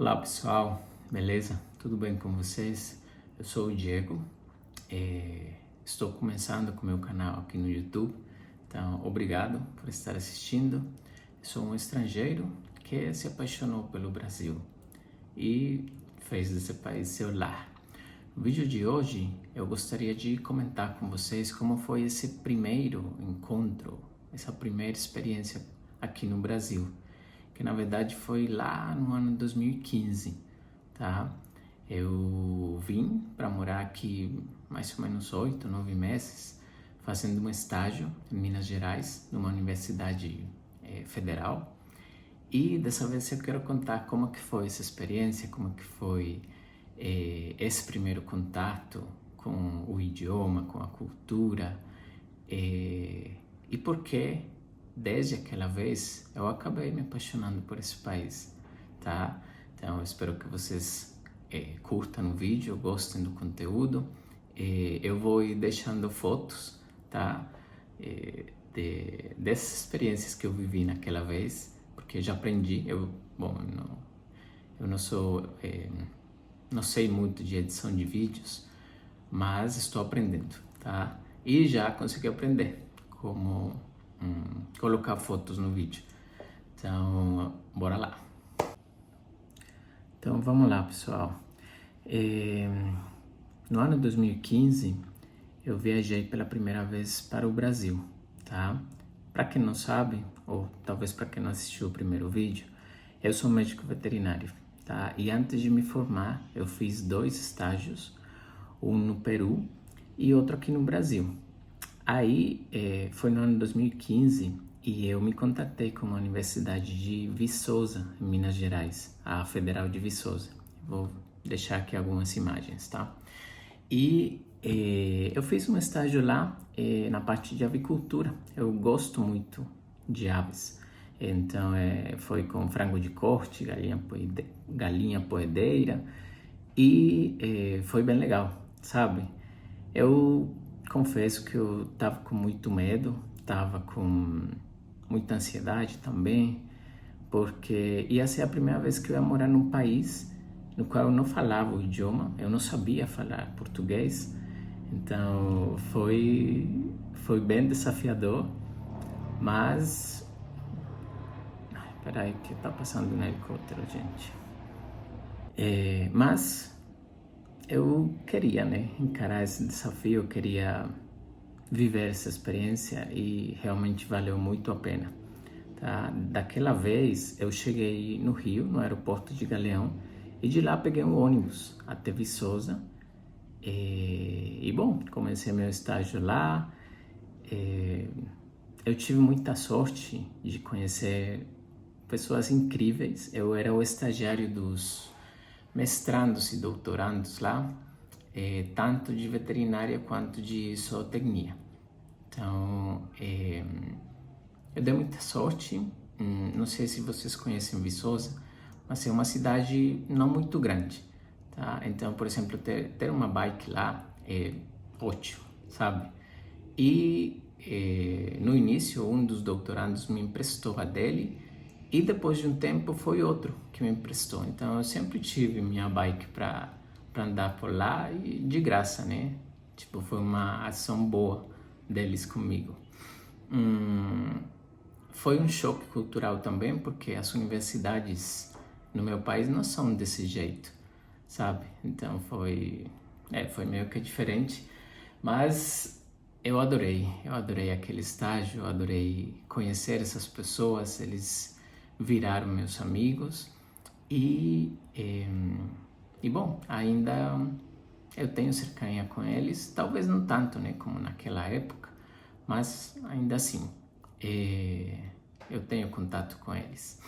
Olá pessoal, beleza? Tudo bem com vocês? Eu sou o Diego, estou começando com o meu canal aqui no YouTube, então obrigado por estar assistindo. Eu sou um estrangeiro que se apaixonou pelo Brasil e fez desse país seu lar. No vídeo de hoje eu gostaria de comentar com vocês como foi esse primeiro encontro, essa primeira experiência aqui no Brasil, que na verdade foi lá no ano 2015, tá? Eu vim para morar aqui mais ou menos 8, 9 meses, fazendo um estágio em Minas Gerais, numa universidade federal. E dessa vez eu quero contar como que foi essa experiência, como que foi esse primeiro contato com o idioma, com a cultura, e por que desde aquela vez eu acabei me apaixonando por esse país, tá? Então eu espero que vocês curtam o vídeo, gostem do conteúdo. Eu vou ir deixando fotos, tá? Dessas experiências que eu vivi naquela vez, porque já aprendi. Eu não sou, não sei muito de edição de vídeos, mas estou aprendendo, tá? E já consegui aprender como colocar fotos no vídeo. Então, bora lá. Então, vamos lá, pessoal. No ano 2015, eu viajei pela primeira vez para o Brasil, tá? Para quem não sabe, ou talvez para quem não assistiu o primeiro vídeo, eu sou médico veterinário, tá? E antes de me formar, eu fiz 2 estágios, um no Peru e outro aqui no Brasil. Aí, foi no ano 2015 e eu me contatei com a Universidade de Viçosa, em Minas Gerais, a Federal de Viçosa. Vou deixar aqui algumas imagens, tá? E eu fiz um estágio lá na parte de avicultura. Eu gosto muito de aves. Então, foi com frango de corte, galinha poedeira e foi bem legal, sabe? Eu confesso que eu tava com muito medo, tava com muita ansiedade também, porque ia ser a primeira vez que eu ia morar num país no qual eu não falava o idioma, eu não sabia falar português, então foi bem desafiador, mas... Ai, peraí que tá passando um helicóptero, gente. Mas eu queria, né, encarar esse desafio, eu queria viver essa experiência e realmente valeu muito a pena, tá? Daquela vez eu cheguei no Rio, no aeroporto de Galeão, e de lá peguei um ônibus até Viçosa e bom, comecei meu estágio lá. Eu tive muita sorte de conhecer pessoas incríveis. Eu era o estagiário dos mestrandos e doutorandos lá, tanto de veterinária quanto de zootecnia. Então, eu dei muita sorte. Não sei se vocês conhecem Viçosa, mas é uma cidade não muito grande, tá? Então, por exemplo, ter uma bike lá é ótimo, sabe? E no início, um dos doutorandos me emprestou a dele e depois de um tempo foi outro que me emprestou. Então, eu sempre tive minha bike para andar por lá e de graça, né? Tipo, foi uma ação boa deles comigo. Foi um choque cultural também, porque as universidades no meu país não são desse jeito, sabe? Então foi meio que diferente, mas eu adorei aquele estágio, eu adorei conhecer essas pessoas, eles viraram meus amigos e bom, ainda eu tenho cercanha com eles, talvez não tanto, né, como naquela época, mas ainda assim, eu tenho contato com eles.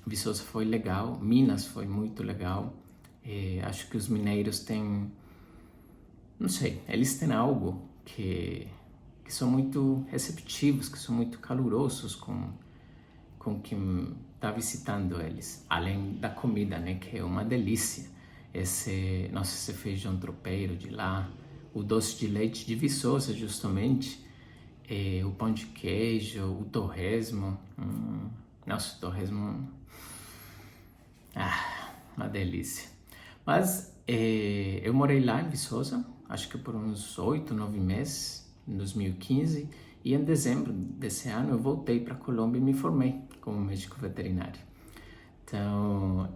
Viçosa foi legal, Minas foi muito legal. Acho que os mineiros têm, não sei, eles têm algo que são muito receptivos, que são muito calorosos com quem está visitando eles. Além da comida, né, que é uma delícia. Esse feijão tropeiro de lá, o doce de leite de Viçosa, justamente, o pão de queijo, o torresmo. Nossa, o torresmo delícia. Mas eu morei lá em Viçosa, acho que por uns 8, 9 meses, em 2015, e em dezembro desse ano eu voltei para a Colômbia e me formei como médico veterinário. Então,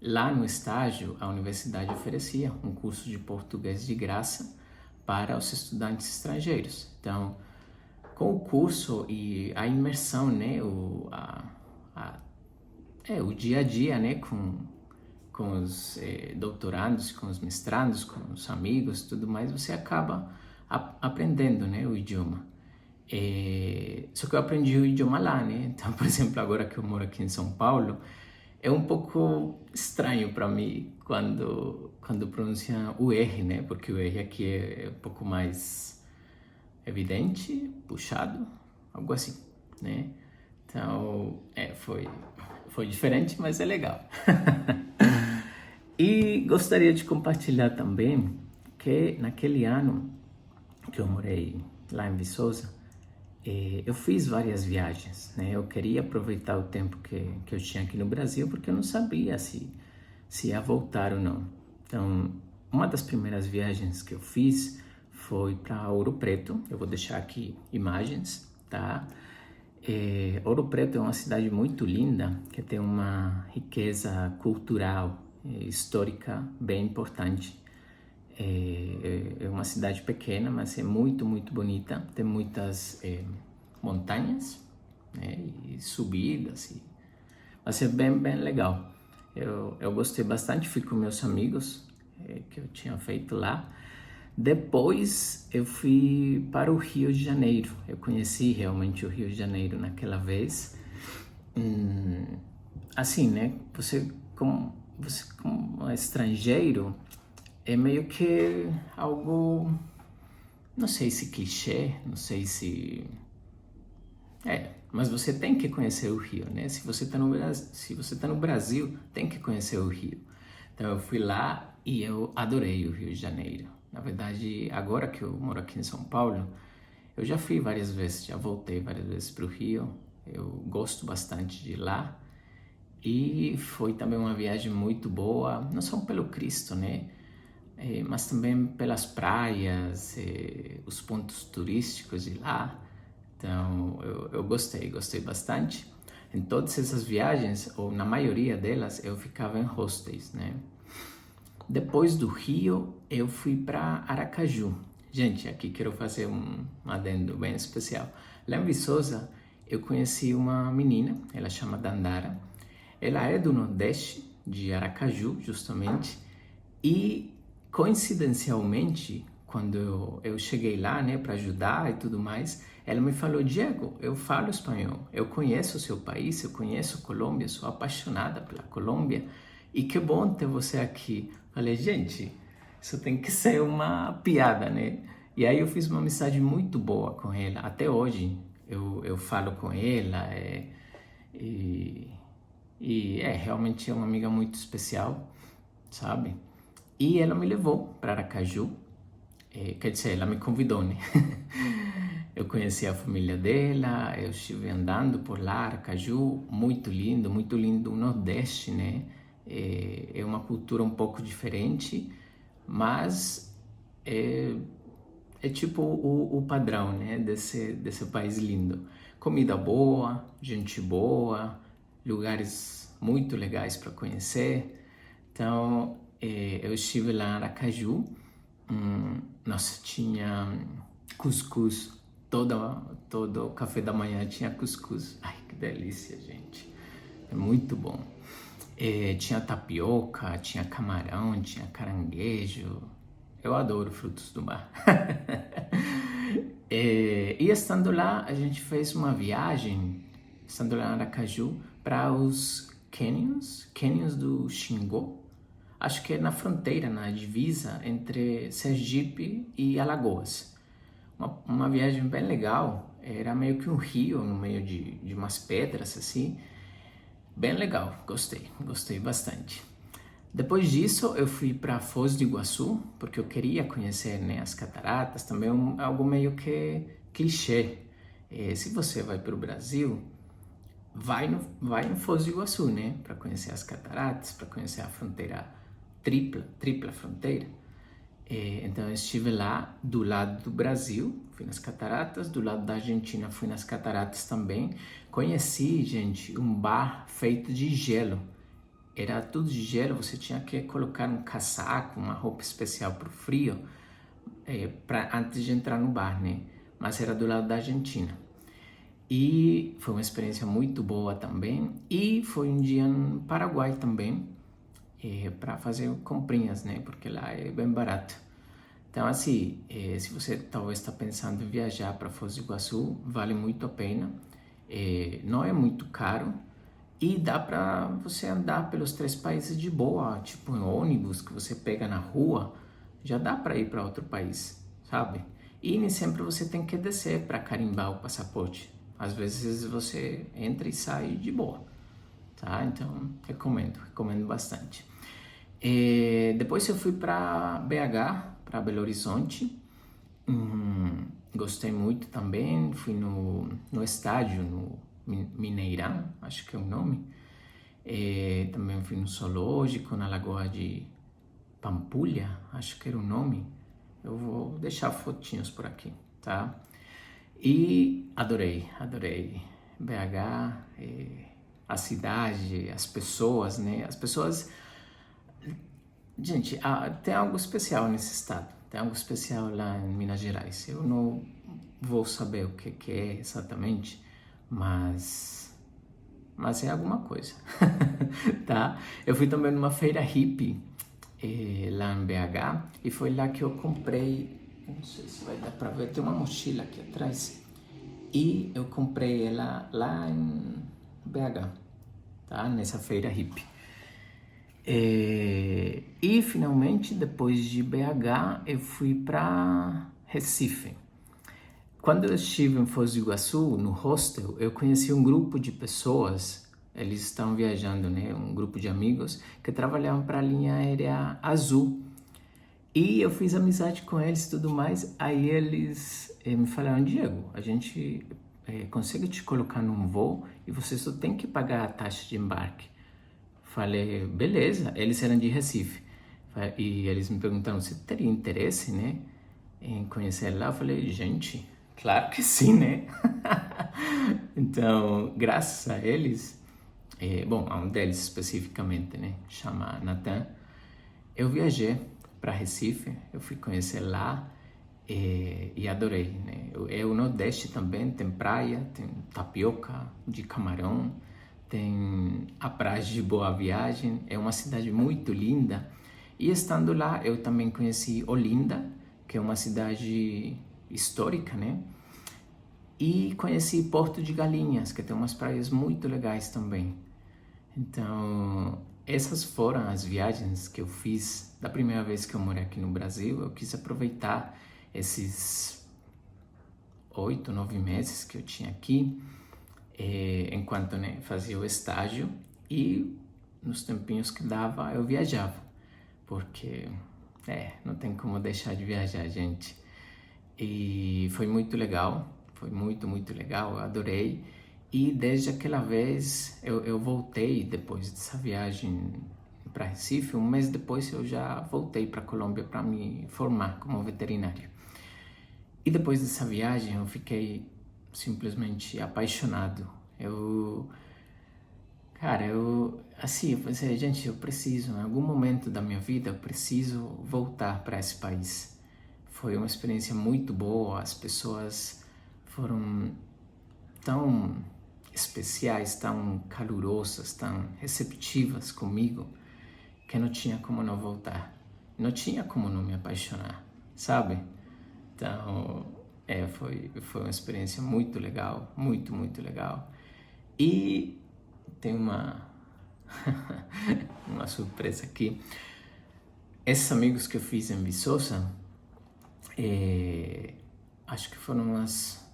lá no estágio, a universidade oferecia um curso de português de graça para os estudantes estrangeiros. Então, com o curso e a imersão, né, o dia a dia, né, com os doutorandos, com os mestrandos, com os amigos, tudo mais, você acaba aprendendo, né, o idioma. Só que eu aprendi o idioma lá, né? Então, por exemplo, agora que eu moro aqui em São Paulo, é um pouco estranho para mim quando pronuncia o R, né? Porque o R aqui é um pouco mais evidente, puxado, algo assim, né? Então, foi diferente, mas é legal. E gostaria de compartilhar também que naquele ano que eu morei lá em Viçosa, eu fiz várias viagens, né? Eu queria aproveitar o tempo que eu tinha aqui no Brasil, porque eu não sabia se ia voltar ou não. Então, uma das primeiras viagens que eu fiz foi para Ouro Preto. Eu vou deixar aqui imagens, tá? Ouro Preto é uma cidade muito linda, que tem uma riqueza cultural, histórica bem importante. É uma cidade pequena, mas é muito, muito bonita. Tem muitas montanhas, né, e subidas. Vai ser bem, bem legal. Eu gostei bastante, fui com meus amigos que eu tinha feito lá. Depois eu fui para o Rio de Janeiro. Eu conheci realmente o Rio de Janeiro naquela vez. Assim, né? Você como estrangeiro, é meio que algo, não sei se clichê, não sei se... mas você tem que conhecer o Rio, né? Se você tá no Brasil, tem que conhecer o Rio. Então eu fui lá e eu adorei o Rio de Janeiro. Na verdade, agora que eu moro aqui em São Paulo, eu já fui várias vezes, já voltei várias vezes para o Rio. Eu gosto bastante de ir lá. E foi também uma viagem muito boa, não só pelo Cristo, né? Mas também pelas praias, os pontos turísticos de lá. Então, eu gostei bastante. Em todas essas viagens, ou na maioria delas, eu ficava em hostels, né? Depois do Rio, eu fui para Aracaju. Gente, aqui quero fazer um adendo bem especial. Lá em Viçosa, eu conheci uma menina, ela chama Dandara. Ela é do Nordeste, de Aracaju, justamente. E, coincidencialmente, quando eu cheguei lá, né, para ajudar e tudo mais, ela me falou: Diego, eu falo espanhol, eu conheço o seu país, eu conheço a Colômbia, sou apaixonada pela Colômbia e que bom ter você aqui. Falei, gente, isso tem que ser uma piada, né? E aí eu fiz uma amizade muito boa com ela. Até hoje eu falo com ela realmente é uma amiga muito especial, sabe? E ela me levou para Aracaju, quer dizer, ela me convidou, né? Eu conheci a família dela, eu estive andando por lá, Aracaju, muito lindo o Nordeste, né? É uma cultura um pouco diferente, mas é tipo o padrão, né? Desse país lindo. Comida boa, gente boa, lugares muito legais para conhecer. Então, eu estive lá em Aracaju. Nossa, tinha cuscuz. Todo café da manhã tinha cuscuz. Ai, que delícia, gente. É muito bom. Tinha tapioca, tinha camarão, tinha caranguejo. Eu adoro frutos do mar. E estando lá, a gente fez uma viagem, estando lá em Aracaju, para os canyons do Xingó. Acho que é na fronteira, na divisa entre Sergipe e Alagoas. Uma viagem bem legal, era meio que um rio no meio de umas pedras assim. Bem legal, gostei bastante. Depois disso, eu fui para Foz do Iguaçu, porque eu queria conhecer, né, as cataratas, também algo meio que clichê. Se você vai para o Brasil, vai em Foz do Iguaçu, né? Para conhecer as cataratas, para conhecer a fronteira tripla fronteira. Então eu estive lá do lado do Brasil, fui nas cataratas, do lado da Argentina fui nas cataratas também. Conheci, gente, um bar feito de gelo. Era tudo de gelo, você tinha que colocar um casaco, uma roupa especial para o frio, antes de entrar no bar, né? Mas era do lado da Argentina. E foi uma experiência muito boa também. E foi um dia no Paraguai também, para fazer comprinhas, né? Porque lá é bem barato. Então, assim, se você talvez está pensando em viajar para Foz do Iguaçu, vale muito a pena. Não é muito caro e dá para você andar pelos 3 países de boa, tipo em ônibus que você pega na rua, já dá para ir para outro país, sabe? E nem sempre você tem que descer para carimbar o passaporte. Às vezes você entra e sai de boa, tá? Então, recomendo bastante. Depois eu fui para BH, para Belo Horizonte. Gostei muito também. Fui no estádio, no Mineirão, acho que é o nome. Também fui no zoológico, na Lagoa de Pampulha, acho que era o nome. Eu vou deixar fotinhos por aqui, tá? E adorei BH, a cidade, as pessoas, né? As pessoas... Gente, tem algo especial nesse estado, tem algo especial lá em Minas Gerais. Eu não vou saber o que é exatamente, mas é alguma coisa, tá? Eu fui também numa feira hippie, lá em BH, e foi lá que eu comprei, não sei se vai dar pra ver, tem uma mochila aqui atrás, e eu comprei ela lá em BH, tá? Nessa feira hippie. E finalmente, depois de BH, eu fui para Recife. Quando eu estive em Foz do Iguaçu, no hostel, eu conheci um grupo de pessoas, eles estavam viajando, né? Um grupo de amigos que trabalhavam para a linha aérea Azul. E eu fiz amizade com eles e tudo mais. Aí eles me falaram: Diego, a gente consegue te colocar num voo e você só tem que pagar a taxa de embarque. Falei, beleza. Eles eram de Recife. E eles me perguntaram se teria interesse, né, em conhecer lá. Eu falei, gente, claro que sim, né? Então, graças a eles, bom, a um deles especificamente, né, chama Natan, eu viajei para Recife, eu fui conhecer lá e adorei, né? O Nordeste também tem praia, tem tapioca de camarão, tem a praia de Boa Viagem, é uma cidade muito linda. E estando lá, eu também conheci Olinda, que é uma cidade histórica, né? E conheci Porto de Galinhas, que tem umas praias muito legais também. Então, essas foram as viagens que eu fiz da primeira vez que eu morei aqui no Brasil. Eu quis aproveitar esses 8, 9 meses que eu tinha aqui, enquanto, né, fazia o estágio, e nos tempinhos que dava eu viajava, porque não tem como deixar de viajar, gente. E foi muito legal, foi muito legal, eu adorei. E desde aquela vez eu voltei, depois dessa viagem para Recife, um mês depois eu já voltei para Colômbia para me formar como veterinário. E depois dessa viagem eu fiquei simplesmente apaixonado. Assim, eu pensei, gente, eu preciso, em algum momento da minha vida, eu preciso voltar para esse país. Foi uma experiência muito boa, as pessoas foram tão especiais, tão calorosas, tão receptivas comigo, que não tinha como não voltar. Não tinha como não me apaixonar, sabe? Então, foi uma experiência muito legal, muito legal. E tem uma surpresa aqui. Esses amigos que eu fiz em Viçosa, acho que foram umas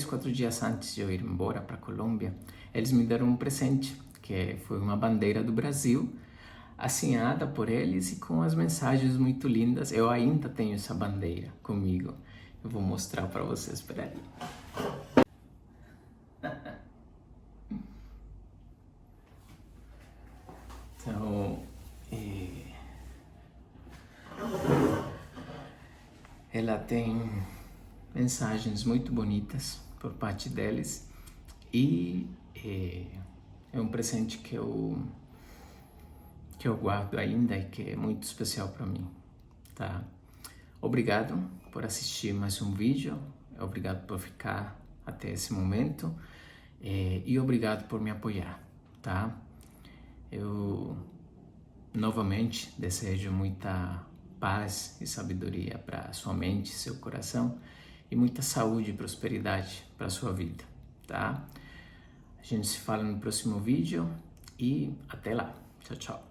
4 dias antes de eu ir embora para Colômbia, eles me deram um presente, que foi uma bandeira do Brasil, assinada por eles e com as mensagens muito lindas. Eu ainda tenho essa bandeira comigo. Eu vou mostrar para vocês, espera aí. Então, ela tem mensagens muito bonitas por parte deles e é um presente que eu guardo ainda e que é muito especial para mim, tá? Obrigado por assistir mais um vídeo, obrigado por ficar até esse momento e obrigado por me apoiar, tá? Eu novamente desejo muita paz e sabedoria para sua mente, seu coração e muita saúde e prosperidade para sua vida, tá? A gente se fala no próximo vídeo e até lá. Tchau, tchau.